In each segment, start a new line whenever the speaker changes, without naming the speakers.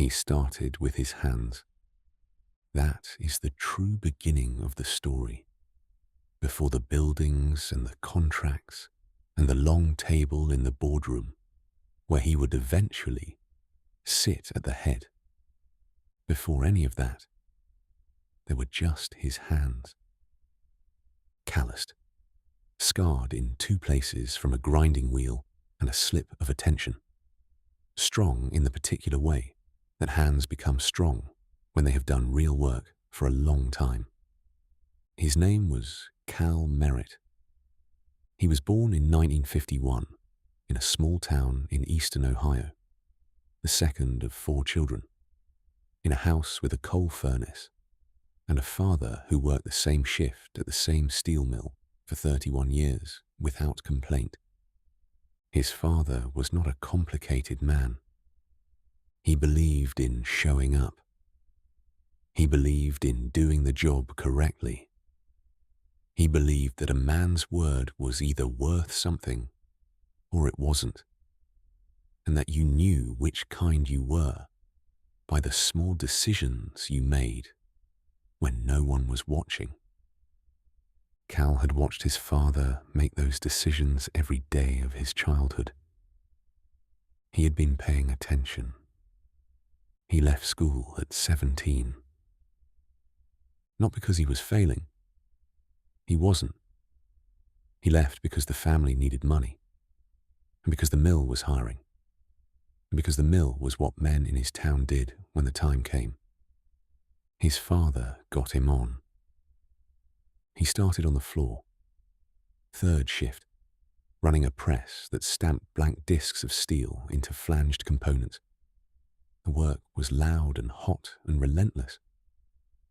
He started with his hands. That is the true beginning of the story, before the buildings and the contracts and the long table in the boardroom, where he would eventually sit at the head. Before any of that, there were just his hands. Calloused, scarred in two places from a grinding wheel and a slip of attention. Strong in the particular way that hands become strong when they have done real work for a long time. His name was Cal Merritt. He was born in 1951 in a small town in eastern Ohio, the second of four children, in a house with a coal furnace, and a father who worked the same shift at the same steel mill for 31 years without complaint. His father was not a complicated man. He believed in showing up. He believed in doing the job correctly. He believed that a man's word was either worth something or it wasn't, and that you knew which kind you were by the small decisions you made when no one was watching. Cal had watched his father make those decisions every day of his childhood. He had been paying attention. He left school at 17. Not because he was failing. He wasn't. He left because the family needed money, and because the mill was hiring, and because the mill was what men in his town did when the time came. His father got him on. He started on the floor, third shift, running a press that stamped blank discs of steel into flanged components. The work was loud and hot and relentless,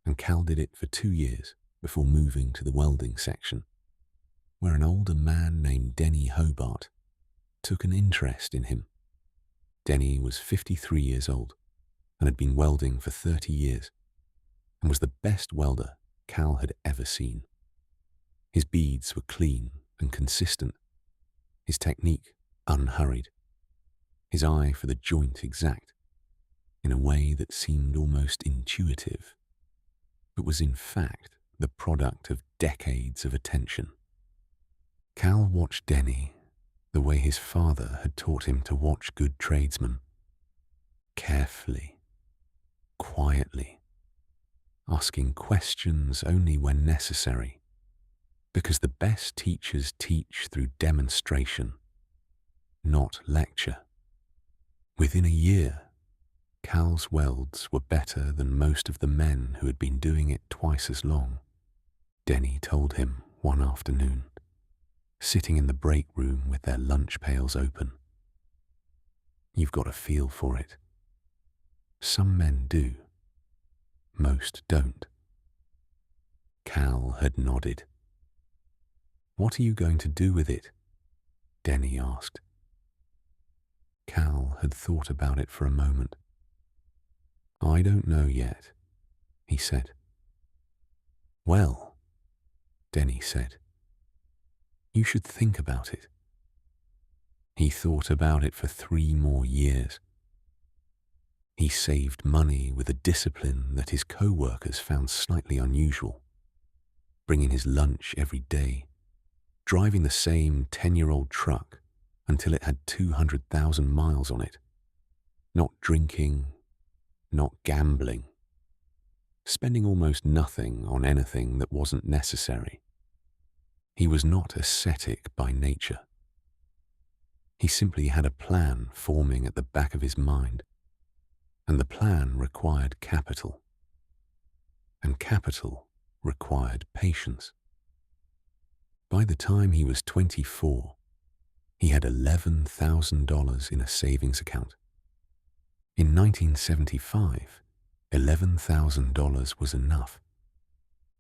and Cal did it for 2 years before moving to the welding section, where an older man named Denny Hobart took an interest in him. Denny was 53 years old and had been welding for 30 years and was the best welder Cal had ever seen. His beads were clean and consistent, his technique unhurried, his eye for the joint exact, in a way that seemed almost intuitive, but was in fact the product of decades of attention. Cal watched Denny the way his father had taught him to watch good tradesmen, carefully, quietly, asking questions only when necessary, because the best teachers teach through demonstration, not lecture. Within a year, Cal's welds were better than most of the men who had been doing it twice as long. Denny told him one afternoon, sitting in the break room with their lunch pails open. You've got a feel for it. Some men do. Most don't. Cal had nodded. What are you going to do with it? Denny asked. Cal had thought about it for a moment. I don't know yet, he said. Well, Denny said, you should think about it. He thought about it for 3 more years. He saved money with a discipline that his co-workers found slightly unusual, bringing his lunch every day, driving the same 10-year-old truck until it had 200,000 miles on it, not drinking, not gambling, spending almost nothing on anything that wasn't necessary. He was not ascetic by nature. He simply had a plan forming at the back of his mind, and the plan required capital, and capital required patience. By the time he was 24, he had $11,000 in a savings account. In 1975, $11,000 was enough.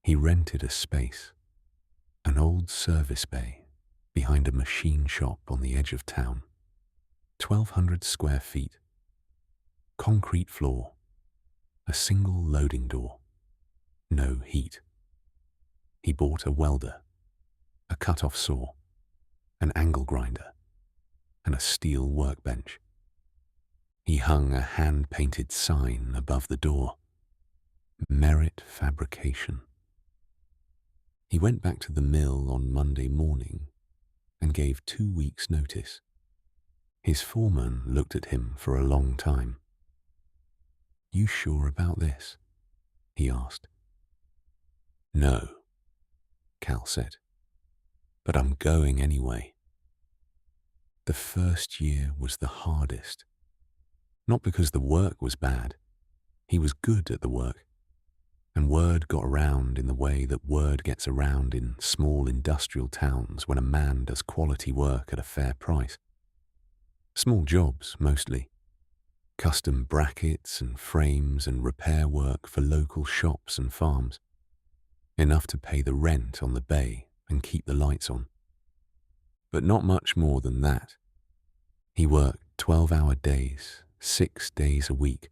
He rented a space, an old service bay behind a machine shop on the edge of town, 1,200 square feet, concrete floor, a single loading door, no heat. He bought a welder, a cut-off saw, an angle grinder, and a steel workbench. He hung a hand-painted sign above the door. Merritt Fabrication. He went back to the mill on Monday morning and gave 2 weeks' notice. His foreman looked at him for a long time. "You sure about this?" he asked. "No," Cal said, "but I'm going anyway." The first year was the hardest. Not because the work was bad. He was good at the work. And word got around in the way that word gets around in small industrial towns when a man does quality work at a fair price. Small jobs, mostly. Custom brackets and frames and repair work for local shops and farms. Enough to pay the rent on the bay and keep the lights on. But not much more than that. He worked 12-hour days, 6 days a week,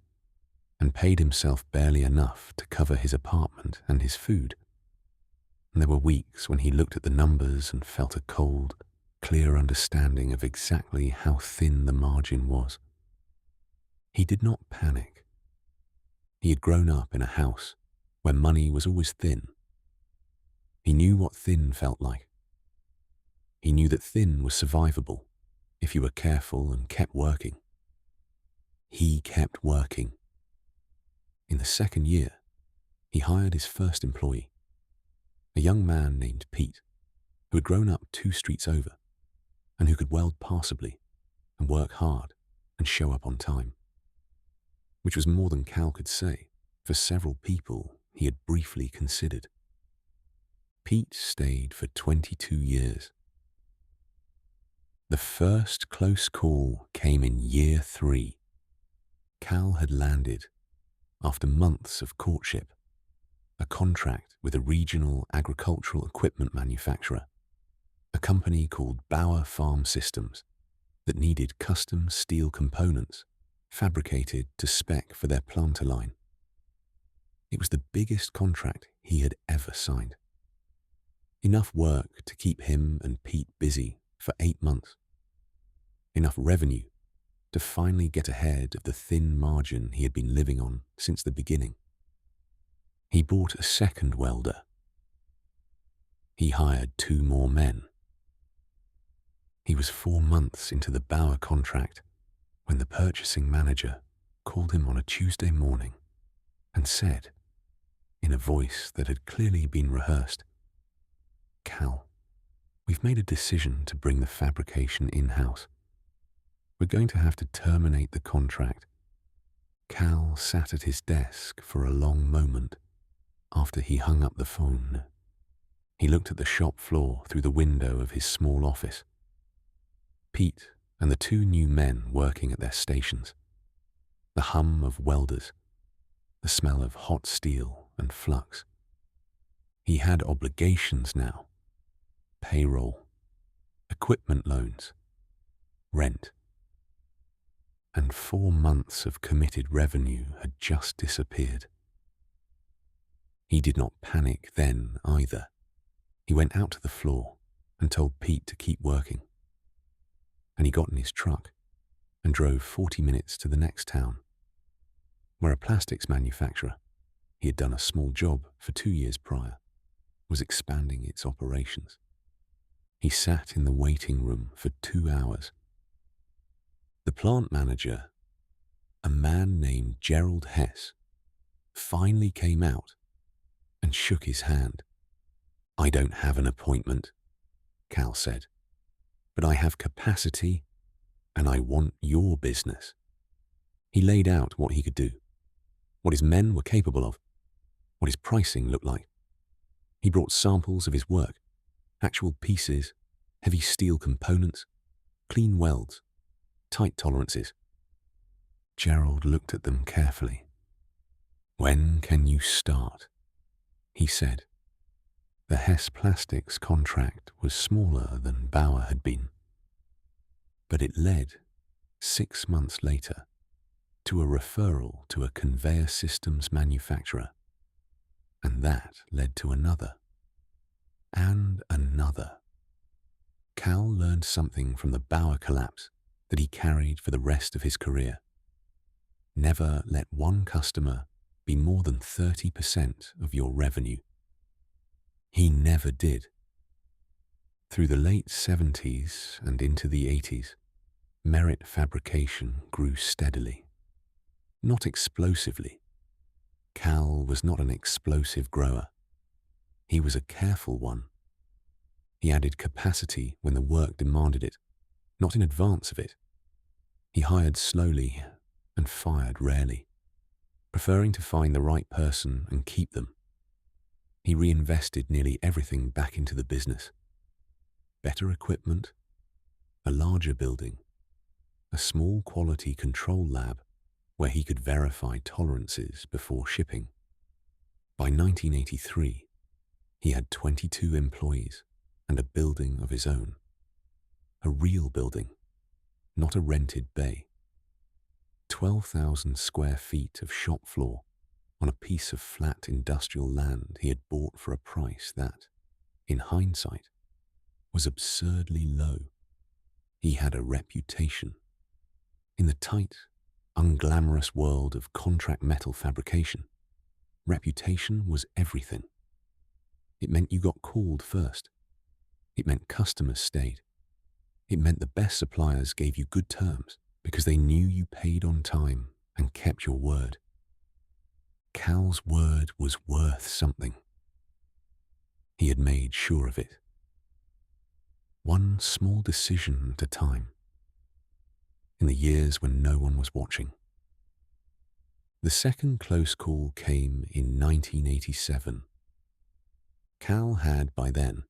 and paid himself barely enough to cover his apartment and his food. And there were weeks when he looked at the numbers and felt a cold, clear understanding of exactly how thin the margin was. He did not panic. He had grown up in a house where money was always thin. He knew what thin felt like. He knew that thin was survivable if you were careful and kept working. He kept working. In the second year, he hired his first employee, a young man named Pete, who had grown up 2 streets over and who could weld passably and work hard and show up on time, which was more than Cal could say for several people he had briefly considered. Pete stayed for 22 years. The first close call came in year 3. Cal had landed, after months of courtship, a contract with a regional agricultural equipment manufacturer, a company called Bauer Farm Systems that needed custom steel components fabricated to spec for their planter line. It was the biggest contract he had ever signed. Enough work to keep him and Pete busy for 8 months. Enough revenue to finally get ahead of the thin margin he had been living on since the beginning. He bought a second welder. He hired 2 more men. He was 4 months into the Bauer contract when the purchasing manager called him on a Tuesday morning and said, in a voice that had clearly been rehearsed, "Cal, we've made a decision to bring the fabrication in-house. We're going to have to terminate the contract." Cal sat at his desk for a long moment after he hung up the phone. He looked at the shop floor through the window of his small office. Pete and the 2 new men working at their stations. The hum of welders. The smell of hot steel and flux. He had obligations now. Payroll. Equipment loans. Rent. And 4 months of committed revenue had just disappeared. He did not panic then either. He went out to the floor and told Pete to keep working. And he got in his truck and drove 40 minutes to the next town, where a plastics manufacturer he had done a small job for 2 years prior was expanding its operations. He sat in the waiting room for 2 hours. The plant manager, a man named Gerald Hess, finally came out and shook his hand. "I don't have an appointment," Cal said, "but I have capacity and I want your business." He laid out what he could do, what his men were capable of, what his pricing looked like. He brought samples of his work, actual pieces, heavy steel components, clean welds, tight tolerances. Gerald looked at them carefully. "When can you start?" he said. The Hess Plastics contract was smaller than Bauer had been, but it led, 6 months later, to a referral to a conveyor systems manufacturer, and that led to another, and another. Cal learned something from the Bauer collapse that he carried for the rest of his career. Never let one customer be more than 30% of your revenue. He never did. Through the late 70s and into the 80s, Merritt fabrication grew steadily. Not explosively. Cal was not an explosive grower. He was a careful one. He added capacity when the work demanded it, not in advance of it. He hired slowly and fired rarely, preferring to find the right person and keep them. He reinvested nearly everything back into the business. Better equipment, a larger building, a small quality control lab where he could verify tolerances before shipping. By 1983, he had 22 employees and a building of his own. A real building, not a rented bay. 12,000 square feet of shop floor on a piece of flat industrial land he had bought for a price that, in hindsight, was absurdly low. He had a reputation. In the tight, unglamorous world of contract metal fabrication, reputation was everything. It meant you got called first. It meant customers stayed. It meant the best suppliers gave you good terms because they knew you paid on time and kept your word. Cal's word was worth something. He had made sure of it. One small decision at a time. In the years when no one was watching. The second close call came in 1987. Cal had, by then,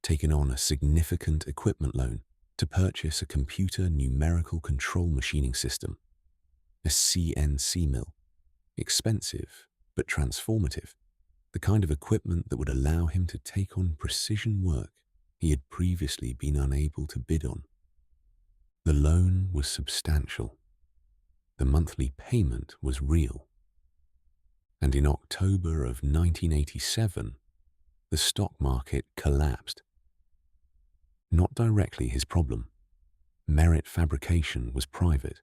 taken on a significant equipment loan to purchase a computer numerical control machining system, a CNC mill, expensive but transformative, the kind of equipment that would allow him to take on precision work he had previously been unable to bid on. The loan was substantial. The monthly payment was real. And in October of 1987, the stock market collapsed. Not directly his problem. Merritt Fabrication was private,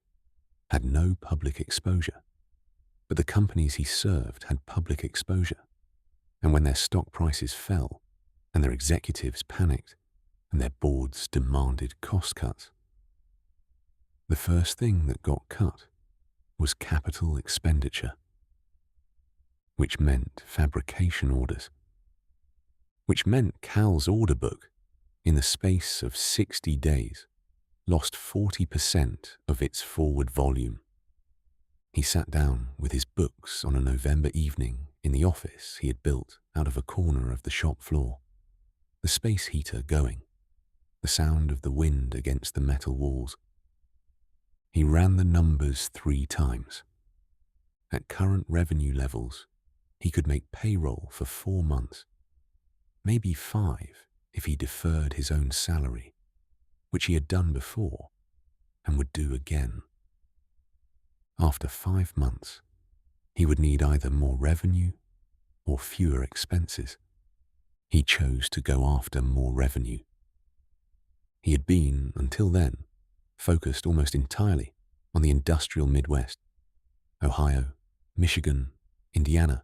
had no public exposure. But the companies he served had public exposure. And when their stock prices fell, and their executives panicked, and their boards demanded cost cuts, the first thing that got cut was capital expenditure, which meant fabrication orders, which meant Cal's order book, in the space of 60 days, lost 40% of its forward volume. He sat down with his books on a November evening in the office he had built out of a corner of the shop floor, the space heater going, the sound of the wind against the metal walls. He ran the numbers 3 times. At current revenue levels, he could make payroll for 4 months, maybe 5 if he deferred his own salary, which he had done before and would do again. After 5 months, he would need either more revenue or fewer expenses. He chose to go after more revenue. He had been, until then, focused almost entirely on the industrial Midwest, Ohio, Michigan, Indiana,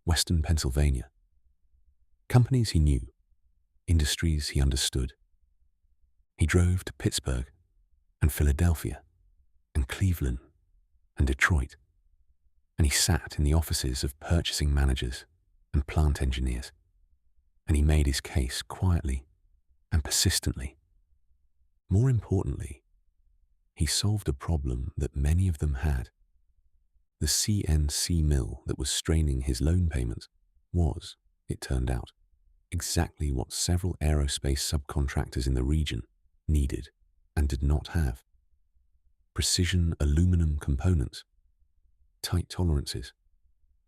Western Pennsylvania. Companies he knew, industries he understood. He drove to Pittsburgh and Philadelphia and Cleveland and Detroit, and he sat in the offices of purchasing managers and plant engineers, and he made his case quietly and persistently. More importantly, he solved a problem that many of them had. The CNC mill that was straining his loan payments was, it turned out, exactly what several aerospace subcontractors in the region needed and did not have. Precision aluminum components, tight tolerances,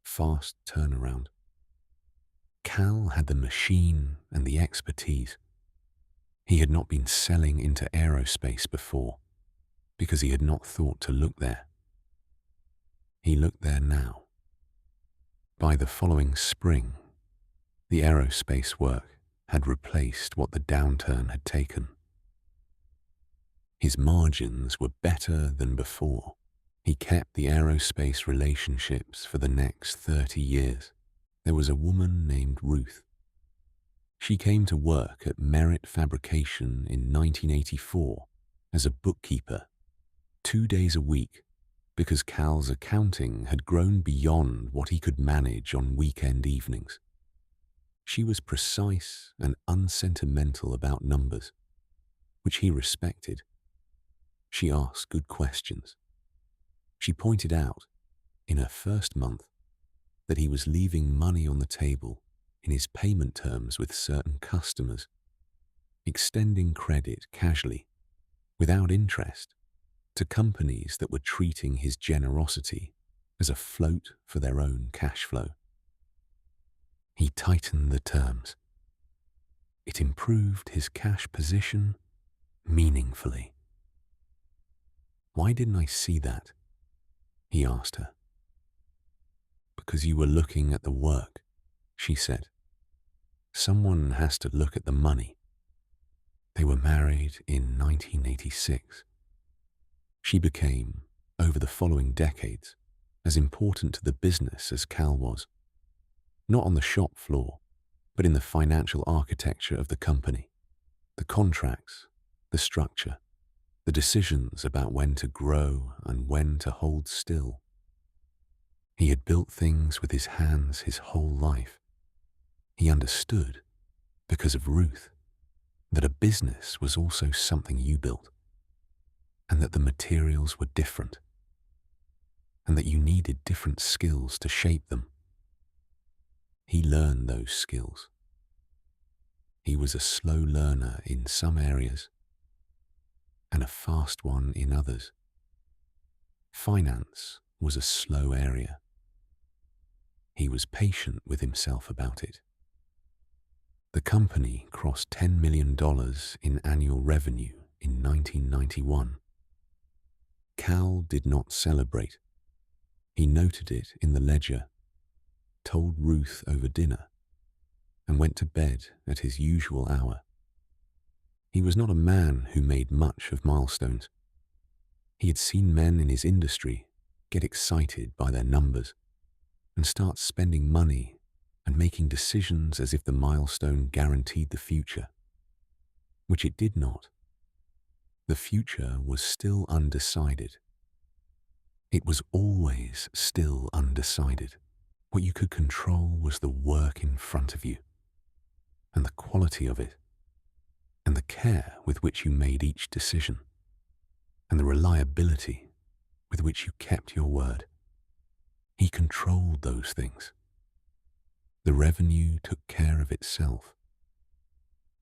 fast turnaround. Cal had the machine and the expertise. He had not been selling into aerospace before because he had not thought to look there. He looked there now. By the following spring, the aerospace work had replaced what the downturn had taken. His margins were better than before. He kept the aerospace relationships for the next 30 years. There was a woman named Ruth. She came to work at Merritt Fabrication in 1984 as a bookkeeper, 2 days a week, because Cal's accounting had grown beyond what he could manage on weekend evenings. She was precise and unsentimental about numbers, which he respected. She asked good questions. She pointed out, in her first month, that he was leaving money on the table in his payment terms with certain customers, extending credit casually, without interest, to companies that were treating his generosity as a float for their own cash flow. He tightened the terms. It improved his cash position meaningfully. "Why didn't I see that?" he asked her. "Because you were looking at the work," she said. "Someone has to look at the money." They were married in 1986. She became, over the following decades, as important to the business as Cal was. Not on the shop floor, but in the financial architecture of the company, the contracts, the structure, the decisions about when to grow and when to hold still. He had built things with his hands his whole life. He understood, because of Ruth, that a business was also something you built, and that the materials were different, and that you needed different skills to shape them. He learned those skills. He was a slow learner in some areas and a fast one in others. Finance was a slow area. He was patient with himself about it. The company crossed $10 million in annual revenue in 1991. Cal did not celebrate. He noted it in the ledger, told Ruth over dinner, and went to bed at his usual hour. He was not a man who made much of milestones. He had seen men in his industry get excited by their numbers and start spending money and making decisions as if the milestone guaranteed the future, which it did not. The future was still undecided. It was always still undecided. What you could control was the work in front of you, and the quality of it, and the care with which you made each decision, and the reliability with which you kept your word. He controlled those things. The revenue took care of itself.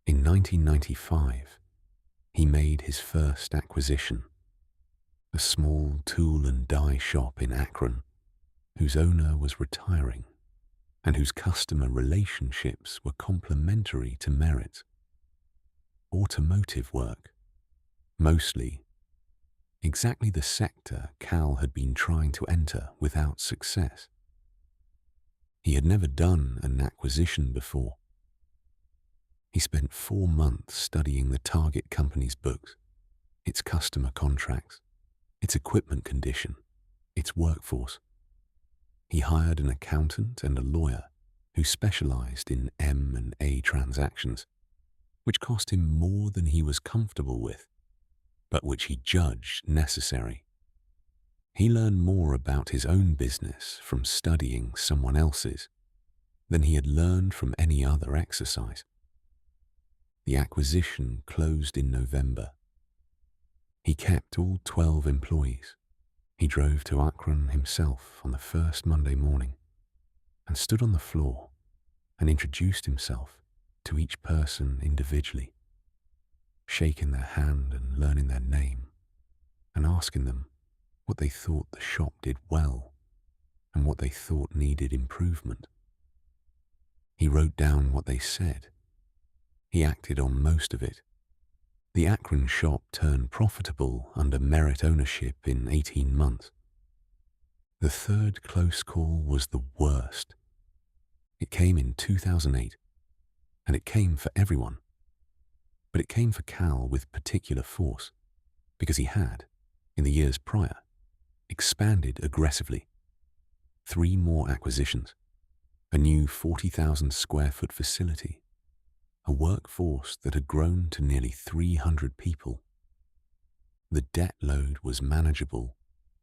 In 1995, he made his first acquisition, a small tool and die shop in Akron, whose owner was retiring and whose customer relationships were complementary to Merritt. Automotive work, mostly, exactly the sector Cal had been trying to enter without success. He had never done an acquisition before. He spent 4 months studying the target company's books, its customer contracts, its equipment condition, its workforce. He hired an accountant and a lawyer who specialized in M&A transactions, which cost him more than he was comfortable with, but which he judged necessary. He learned more about his own business from studying someone else's than he had learned from any other exercise. The acquisition closed in November. He kept all 12 employees. He drove to Akron himself on the first Monday morning and stood on the floor and introduced himself to each person individually, shaking their hand and learning their name and asking them what they thought the shop did well and what they thought needed improvement. He wrote down what they said. He acted on most of it. The Akron shop turned profitable under Merritt ownership in 18 months. The third close call was the worst. It came in 2008, and it came for everyone. But it came for Cal with particular force, because he had, in the years prior, expanded aggressively. 3 more acquisitions, a new 40,000 square foot facility, a workforce that had grown to nearly 300 people. The debt load was manageable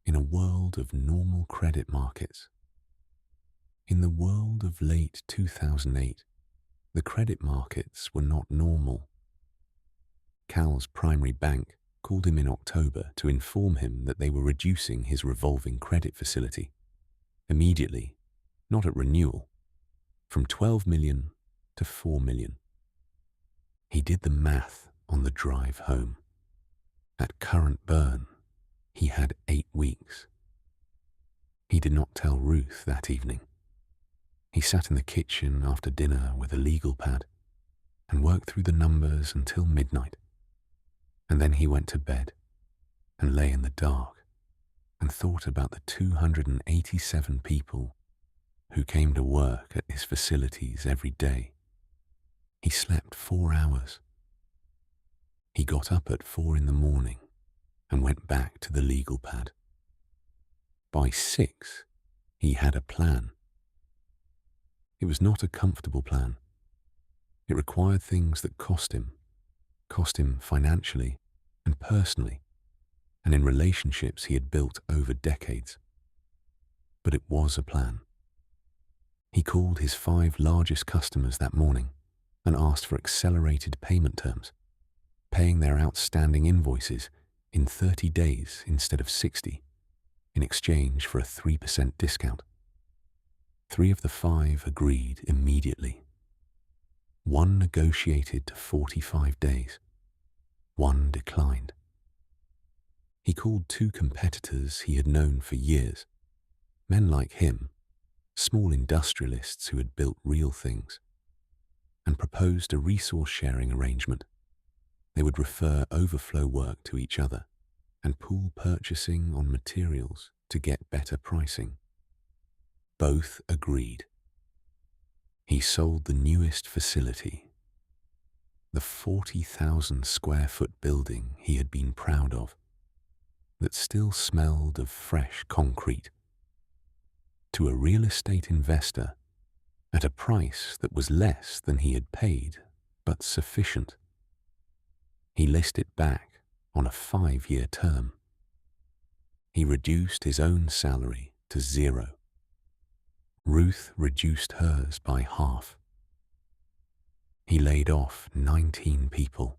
in a world of normal credit markets. In the world of late 2008, the credit markets were not normal. Cal's primary bank called him in October to inform him that they were reducing his revolving credit facility immediately, not at renewal, from 12 million to 4 million. He did the math on the drive home. At current burn, he had 8 weeks. He did not tell Ruth that evening. He sat in the kitchen after dinner with a legal pad and worked through the numbers until midnight. And then he went to bed and lay in the dark and thought about the 287 people who came to work at his facilities every day. He slept 4 hours. He got up at 4 in the morning and went back to the legal pad. By 6, he had a plan. It was not a comfortable plan. It required things that cost him financially and personally, and in relationships he had built over decades. But it was a plan. He called his 5 largest customers that morning and asked for accelerated payment terms, paying their outstanding invoices in 30 days instead of 60, in exchange for a 3% discount. 3 of the 5 agreed immediately. 1 negotiated to 45 days. 1 declined. He called 2 competitors he had known for years, men like him, small industrialists who had built real things, and proposed a resource-sharing arrangement. They would refer overflow work to each other and pool purchasing on materials to get better pricing. Both agreed. He sold the newest facility, the 40,000 square foot building he had been proud of, that still smelled of fresh concrete, to a real estate investor at a price that was less than he had paid, but sufficient. He leased it back on a 5-year term. He reduced his own salary to 0. Ruth reduced hers by half. He laid off 19 people.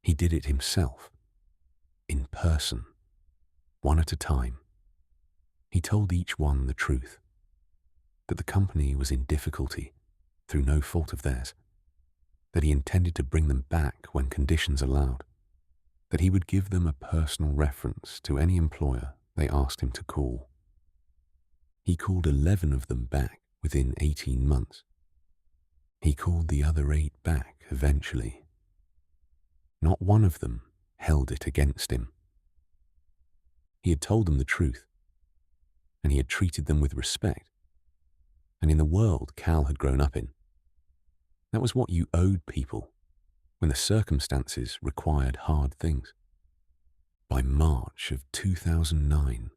He did it himself, in person, one at a time. He told each one the truth, that the company was in difficulty through no fault of theirs, that he intended to bring them back when conditions allowed, that he would give them a personal reference to any employer they asked him to call. He called 11 of them back within 18 months. He called the other 8 back eventually. Not one of them held it against him. He had told them the truth, and he had treated them with respect. And in the world Cal had grown up in, that was what you owed people when the circumstances required hard things. By March of 2009,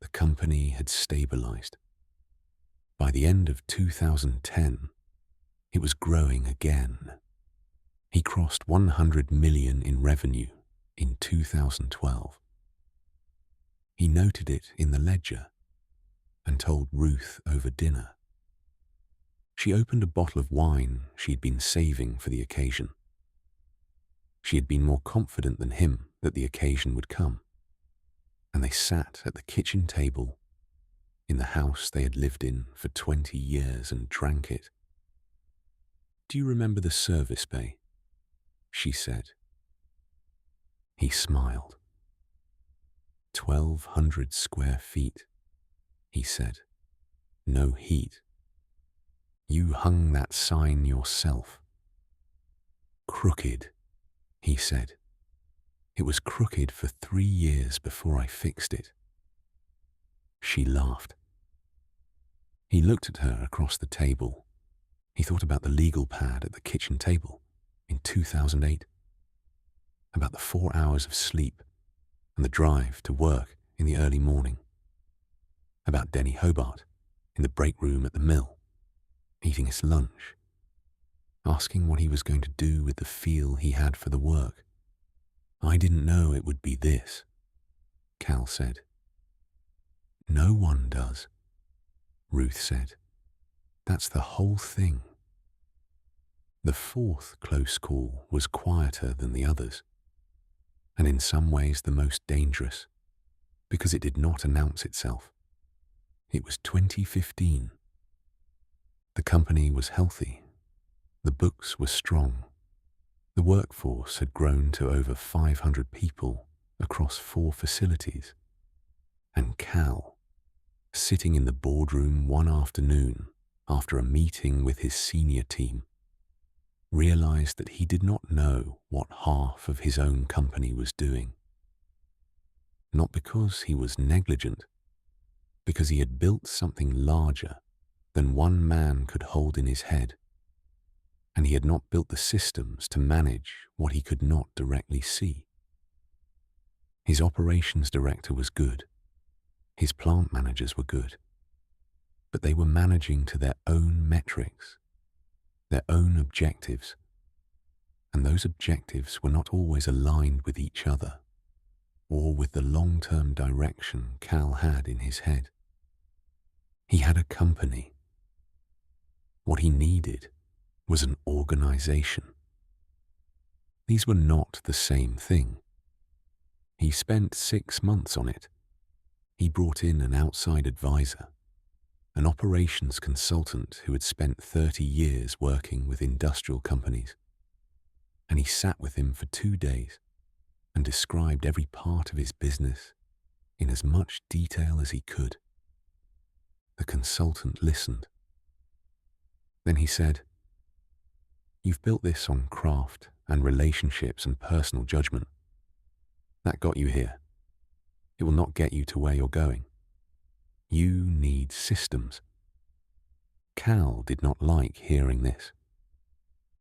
the company had stabilized. By the end of 2010, it was growing again. He crossed 100 million in revenue in 2012. He noted it in the ledger and told Ruth over dinner. She opened a bottle of wine she'd been saving for the occasion. She had been more confident than him that the occasion would come, and they sat at the kitchen table in the house they had lived in for 20 years and drank it. "Do you remember the service bay?" she said. He smiled. 1,200 square feet, he said. No heat. You hung that sign yourself. Crooked, he said. It was crooked for 3 years before I fixed it. She laughed. He looked at her across the table. He thought about the legal pad at the kitchen table in 2008, about the 4 hours of sleep and the drive to work in the early morning, about Denny Hobart in the break room at the mill, eating his lunch, asking what he was going to do with the feel he had for the work. "I didn't know it would be this," Cal said. "No one does," Ruth said. "That's the whole thing." The fourth close call was quieter than the others, and in some ways the most dangerous, because it did not announce itself. It was 2015. The company was healthy. The books were strong. The workforce had grown to over 500 people across 4 facilities. And Cal, sitting in the boardroom one afternoon after a meeting with his senior team, realized that he did not know what half of his own company was doing. Not because he was negligent, because he had built something larger than one man could hold in his head, and he had not built the systems to manage what he could not directly see. His operations director was good. His plant managers were good. But they were managing to their own metrics, their own objectives, and those objectives were not always aligned with each other or with the long-term direction Cal had in his head. He had a company. What he needed was an organization. These were not the same thing. He spent 6 months on it. He brought in an outside advisor, an operations consultant who had spent 30 years working with industrial companies, and he sat with him for 2 days and described every part of his business in as much detail as he could. The consultant listened. Then he said, "You've built this on craft and relationships and personal judgment. That got you here. It will not get you to where you're going. You need systems." Cal did not like hearing this.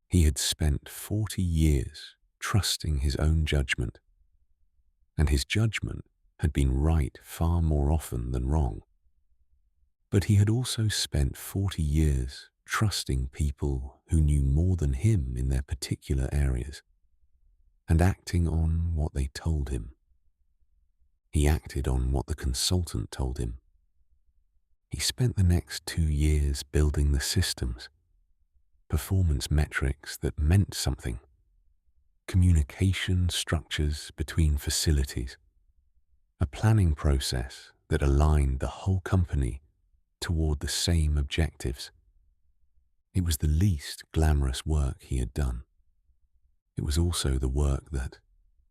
He had spent 40 years trusting his own judgment, and his judgment had been right far more often than wrong. But he had also spent 40 years trusting people who knew more than him in their particular areas, and acting on what they told him. He acted on what the consultant told him. He spent the next 2 years building the systems, performance metrics that meant something, communication structures between facilities, a planning process that aligned the whole company toward the same objectives. It was the least glamorous work he had done. It was also the work that,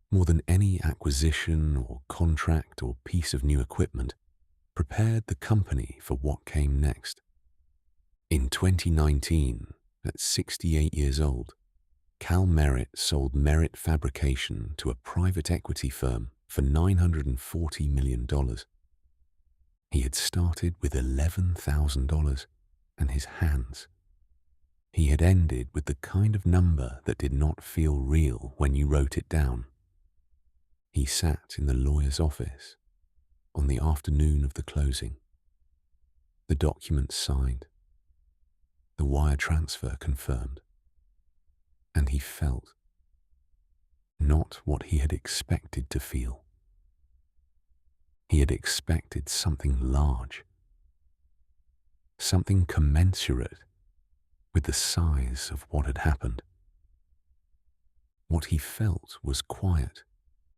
more than any acquisition or contract or piece of new equipment, prepared the company for what came next. In 2019, at 68 years old, Cal Merritt sold Merritt Fabrication to a private equity firm for $940 million. He had started with $11,000 and his hands. He had ended with the kind of number that did not feel real when you wrote it down. He sat in the lawyer's office on the afternoon of the closing. The documents signed, the wire transfer confirmed, and he felt not what he had expected to feel. He had expected something large, something commensurate with the size of what had happened. What he felt was quiet,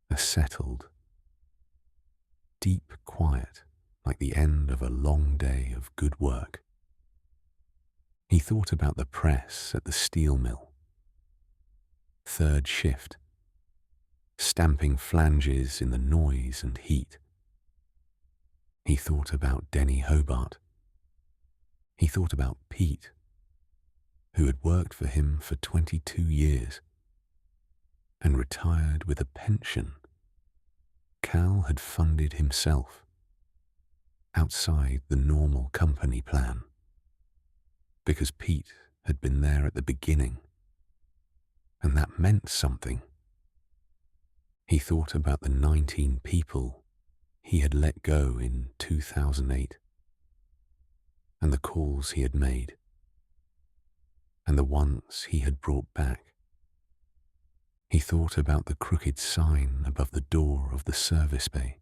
a settled, deep quiet, like the end of a long day of good work. He thought about the press at the steel mill, third shift, stamping flanges in the noise and heat. He thought about Denny Hobart. He thought about Pete, who had worked for him for 22 years and retired with a pension Cal had funded himself, outside the normal company plan, because Pete had been there at the beginning, and that meant something. He thought about the 19 people he had let go in 2008, and the calls he had made, and the ones he had brought back. He thought about the crooked sign above the door of the service bay.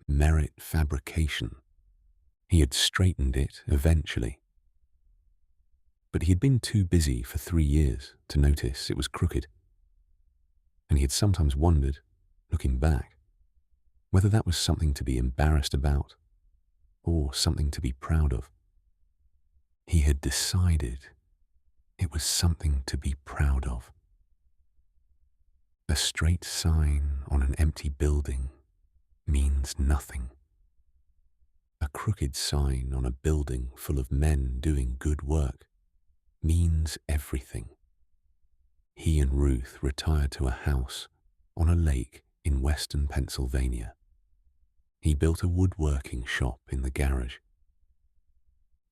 Merritt Fabrication. He had straightened it eventually, but he had been too busy for 3 years to notice it was crooked, and he had sometimes wondered, looking back, whether that was something to be embarrassed about or something to be proud of. He had decided it was something to be proud of. A straight sign on an empty building means nothing. A crooked sign on a building full of men doing good work means everything. He and Ruth retired to a house on a lake in western Pennsylvania. He built a woodworking shop in the garage.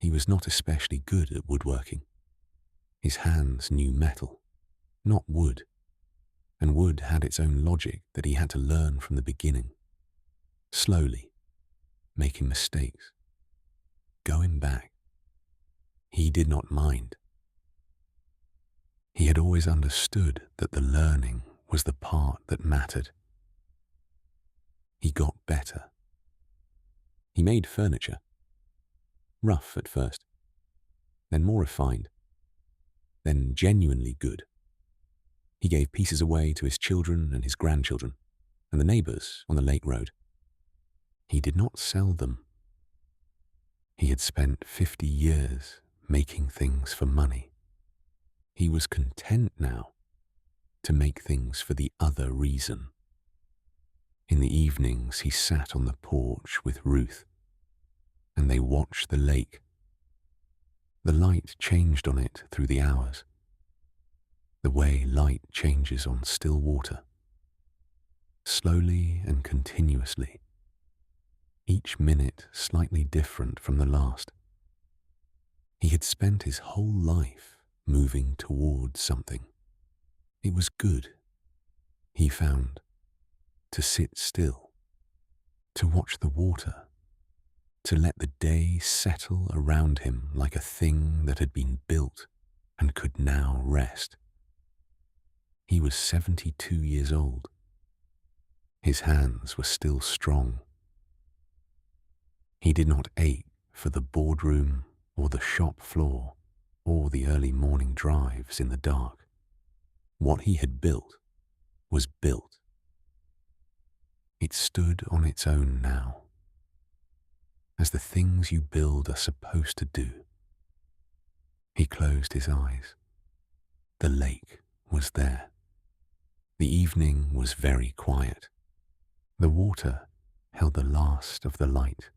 He was not especially good at woodworking. His hands knew metal, not wood, and wood had its own logic that he had to learn from the beginning. Slowly, making mistakes, going back. He did not mind. He had always understood that the learning was the part that mattered. He got better. He made furniture. Rough at first, then more refined, then genuinely good. He gave pieces away to his children and his grandchildren, and the neighbors on the lake road. He did not sell them. He had spent 50 years making things for money. He was content now to make things for the other reason. In the evenings, he sat on the porch with Ruth, and they watched the lake. The light changed on it through the hours, the way light changes on still water, slowly and continuously, each minute slightly different from the last. He had spent his whole life moving towards something. It was good, he found, to sit still, to watch the water, to let the day settle around him like a thing that had been built and could now rest. He was 72 years old. His hands were still strong. He did not ache for the boardroom or the shop floor or the early morning drives in the dark. What he had built was built. It stood on its own now, as the things you build are supposed to do. He closed his eyes. The lake was there. The evening was very quiet. The water held the last of the light.